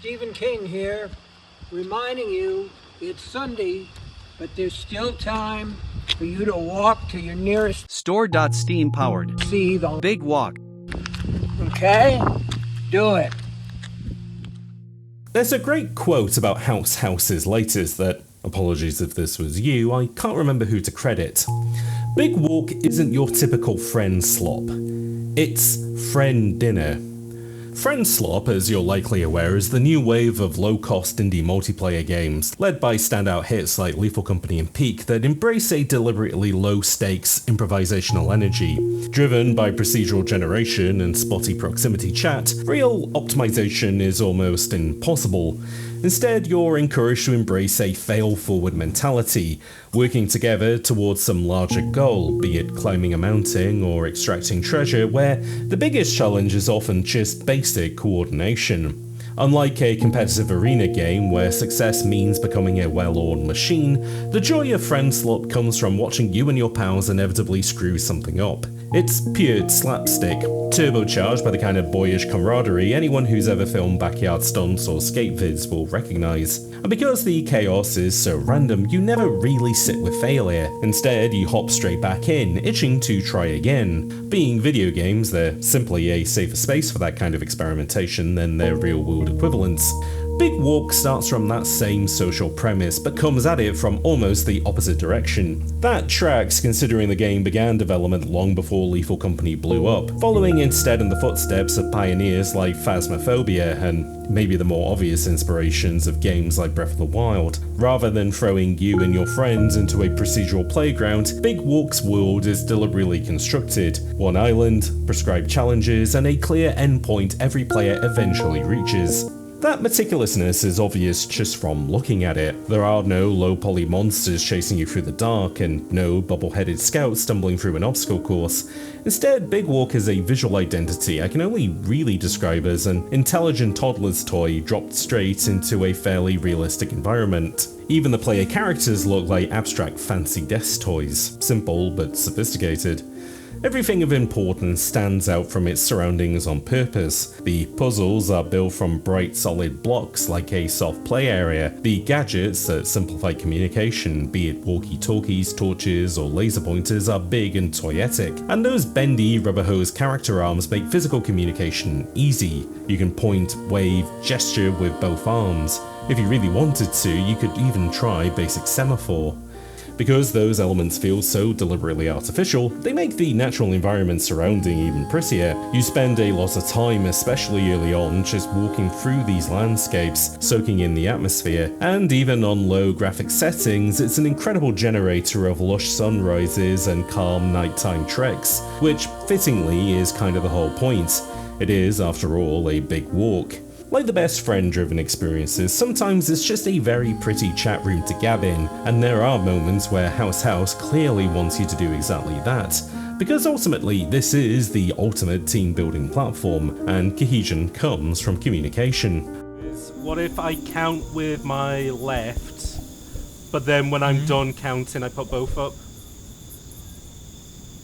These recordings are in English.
Stephen King here, reminding you it's Sunday, but there's still time for you to walk to your nearest Store.steam powered. see the Big walk. Okay? Do it. There's a great quote about House's latest that, apologies if this was you, I can't remember who to credit. Big Walk isn't your typical Friendslop. It's friend dinner. Friendslop, as you're likely aware, is the new wave of low-cost indie multiplayer games, led by standout hits like Lethal Company and Peak, that embrace a deliberately low-stakes improvisational energy. Driven by procedural generation and spotty proximity chat, real optimization is almost impossible. Instead, you're encouraged to embrace a fail-forward mentality, working together towards some larger goal, be it climbing a mountain or extracting treasure, where the biggest challenge is often just basic coordination. Unlike a competitive arena game where success means becoming a well-oiled machine, the joy of Friendslop comes from watching you and your pals inevitably screw something up. It's pure slapstick, turbocharged by the kind of boyish camaraderie anyone who's ever filmed backyard stunts or skate vids will recognise. And because the chaos is so random, you never really sit with failure. Instead, you hop straight back in, itching to try again. Being video games, they're simply a safer space for that kind of experimentation than their real-world equivalents. Big Walk starts from that same social premise, but comes at it from almost the opposite direction. That tracks considering the game began development long before Lethal Company blew up, following instead in the footsteps of pioneers like Phasmophobia and maybe the more obvious inspirations of games like Breath of the Wild. Rather than throwing you and your friends into a procedural playground, Big Walk's world is deliberately constructed. One island, prescribed challenges, and a clear endpoint every player eventually reaches. That meticulousness is obvious just from looking at it. There are no low-poly monsters chasing you through the dark, and no bubble-headed scouts stumbling through an obstacle course. Instead, Big Walk is a visual identity I can only really describe as an intelligent toddler's toy dropped straight into a fairly realistic environment. Even the player characters look like abstract fancy desk toys, simple but sophisticated. Everything of importance stands out from its surroundings on purpose. The puzzles are built from bright solid blocks like a soft play area. The gadgets that simplify communication, be it walkie-talkies, torches or laser pointers, are big and toyetic. And those bendy rubber hose character arms make physical communication easy. You can point, wave, gesture with both arms. If you really wanted to, you could even try basic semaphore. Because those elements feel so deliberately artificial, they make the natural environment surrounding even prettier. You spend a lot of time, especially early on, just walking through these landscapes, soaking in the atmosphere, and even on low graphic settings, it's an incredible generator of lush sunrises and calm nighttime treks, which fittingly is kind of the whole point. It is, after all, a big walk. Like the best friend-driven experiences, sometimes it's just a very pretty chat room to gab in, and there are moments where House clearly wants you to do exactly that. Because ultimately, this is the ultimate team-building platform, and cohesion comes from communication. What if I count with my left, but then when I'm done counting, I put both up?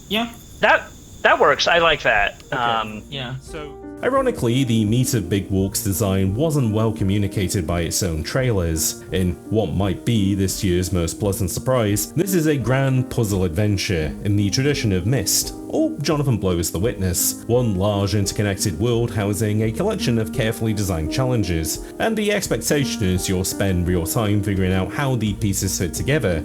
Yeah. That works. I like that. Okay. Yeah. So. Ironically, the meat of Big Walk's design wasn't well communicated by its own trailers. In what might be this year's most pleasant surprise, this is a grand puzzle adventure in the tradition of Myst, or Jonathan Blow's The Witness, one large interconnected world housing a collection of carefully designed challenges, and the expectation is you'll spend real time figuring out how the pieces fit together.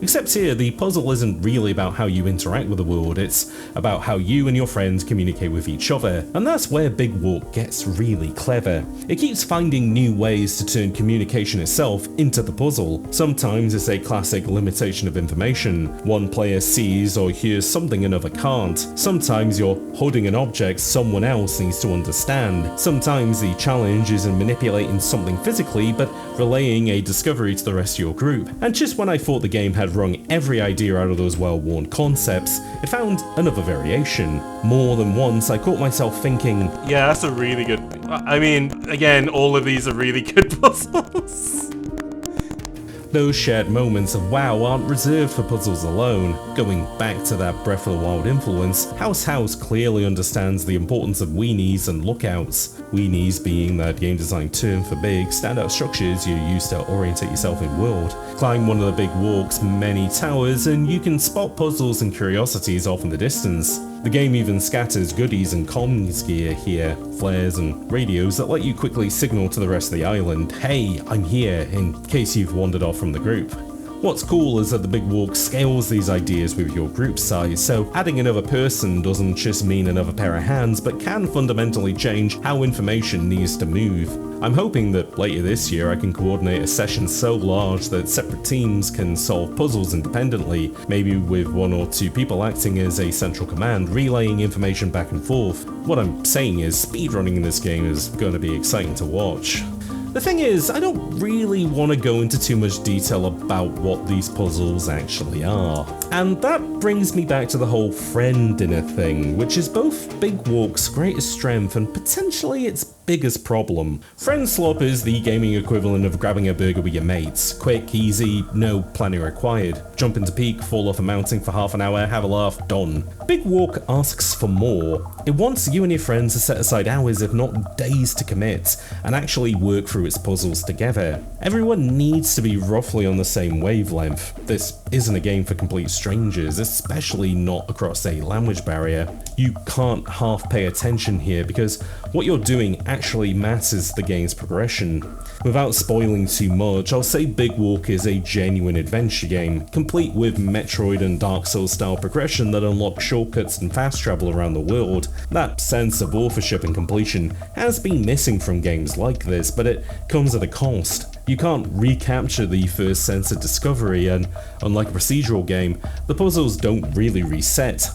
Except here, the puzzle isn't really about how you interact with the world, it's about how you and your friends communicate with each other, and that's where Big Walk gets really clever. It keeps finding new ways to turn communication itself into the puzzle. Sometimes it's a classic limitation of information. One player sees or hears something another can't. Sometimes you're holding an object someone else needs to understand. Sometimes the challenge is in manipulating something physically, but relaying a discovery to the rest of your group. And just when I thought the game had wrung every idea out of those well-worn concepts, it found another variation. More than once, I caught myself thinking, Yeah, that's a really good. I mean, again, all of these are really good puzzles. Those shared moments of wow aren't reserved for puzzles alone. Going back to that Breath of the Wild influence, House clearly understands the importance of weenies and lookouts. Weenies being that game design term for big, standout structures you use to orientate yourself in world. Climb one of the big walk's many towers and you can spot puzzles and curiosities off in the distance. The game even scatters goodies and comms gear here, flares and radios that let you quickly signal to the rest of the island, hey, I'm here, in case you've wandered off from the group. What's cool is that the Big Walk scales these ideas with your group size, so adding another person doesn't just mean another pair of hands, but can fundamentally change how information needs to move. I'm hoping that later this year I can coordinate a session so large that separate teams can solve puzzles independently, maybe with 1 or 2 people acting as a central command, relaying information back and forth. What I'm saying is, speedrunning in this game is going to be exciting to watch. The thing is, I don't really want to go into too much detail about what these puzzles actually are. And that brings me back to the whole friend dinner thing, which is both Big Walk's greatest strength and potentially its biggest problem. Friendslop is the gaming equivalent of grabbing a burger with your mates. Quick, easy, no planning required. Jump into peak, fall off a mountain for half an hour, have a laugh, done. Big Walk asks for more. It wants you and your friends to set aside hours, if not days, to commit, and actually work through its puzzles together. Everyone needs to be roughly on the same wavelength. This isn't a game for complete strangers, especially not across a language barrier. You can't half pay attention here because what you're doing actually matters the game's progression. Without spoiling too much, I'll say Big Walk is a genuine adventure game, complete with Metroid and Dark Souls style progression that unlocks shortcuts and fast travel around the world. That sense of authorship and completion has been missing from games like this, but it comes at a cost. You can't recapture the first sense of discovery, and unlike a procedural game, the puzzles don't really reset.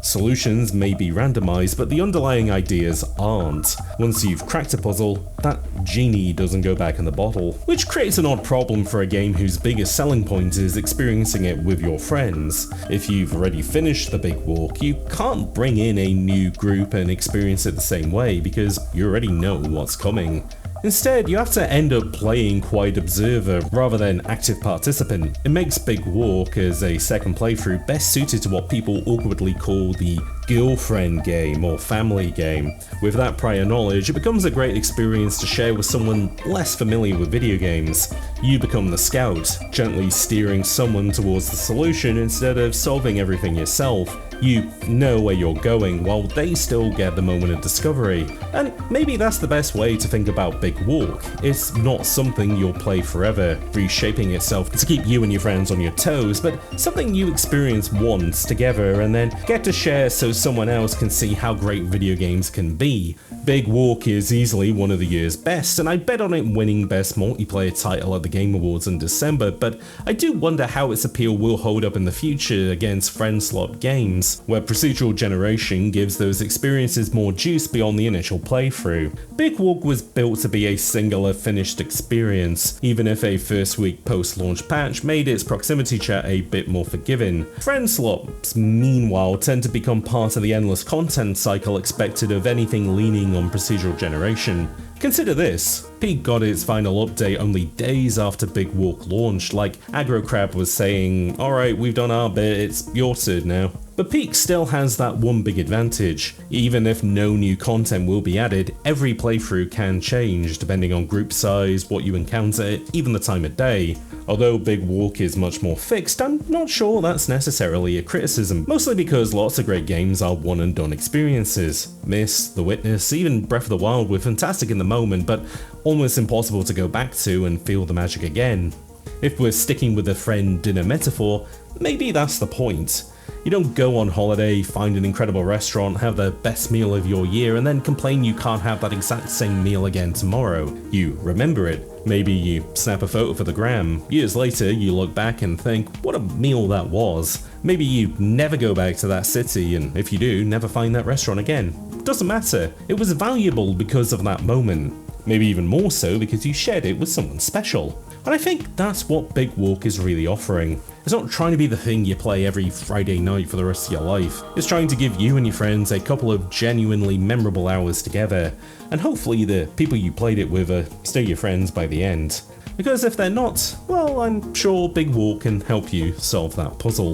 Solutions may be randomized, but the underlying ideas aren't. Once you've cracked a puzzle, that genie doesn't go back in the bottle, which creates an odd problem for a game whose biggest selling point is experiencing it with your friends. If you've already finished the Big Walk, you can't bring in a new group and experience it the same way because you already know what's coming. Instead, you have to end up playing quiet observer rather than active participant. It makes Big Walk as a second playthrough best suited to what people awkwardly call the girlfriend game or family game. With that prior knowledge, it becomes a great experience to share with someone less familiar with video games. You become the scout, gently steering someone towards the solution instead of solving everything yourself. You know where you're going while they still get the moment of discovery. And maybe that's the best way to think about Big Walk. It's not something you'll play forever, reshaping itself to keep you and your friends on your toes, but something you experience once together and then get to share so someone else can see how great video games can be. Big Walk is easily one of the year's best, and I bet on it winning Best Multiplayer title at the Game Awards in December, but I do wonder how its appeal will hold up in the future against Friendslop games, where procedural generation gives those experiences more juice beyond the initial playthrough. Big Walk was built to be a singular finished experience, even if a first week post-launch patch made its proximity chat a bit more forgiving. Friendslops, meanwhile, tend to become part of the endless content cycle expected of anything leaning on procedural generation. Consider this, Peak got its final update only days after Big Walk launched, like Aggro Crab was saying, alright, we've done our bit, it's your turn now. But Peak still has that one big advantage. Even if no new content will be added, every playthrough can change depending on group size, what you encounter, even the time of day. Although Big Walk is much more fixed, I'm not sure that's necessarily a criticism, mostly because lots of great games are one and done experiences. Myst, The Witness, even Breath of the Wild were fantastic in the moment, but almost impossible to go back to and feel the magic again. If we're sticking with the friend dinner metaphor, maybe that's the point. You don't go on holiday, find an incredible restaurant, have the best meal of your year, and then complain you can't have that exact same meal again tomorrow. You remember it. Maybe you snap a photo for the gram. Years later, you look back and think, what a meal that was. Maybe you never go back to that city, and if you do, never find that restaurant again. Doesn't matter. It was valuable because of that moment. Maybe even more so because you shared it with someone special. And I think that's what Big Walk is really offering. It's not trying to be the thing you play every Friday night for the rest of your life. It's trying to give you and your friends a couple of genuinely memorable hours together, and hopefully the people you played it with are still your friends by the end. Because if they're not, well, I'm sure Big Wall can help you solve that puzzle.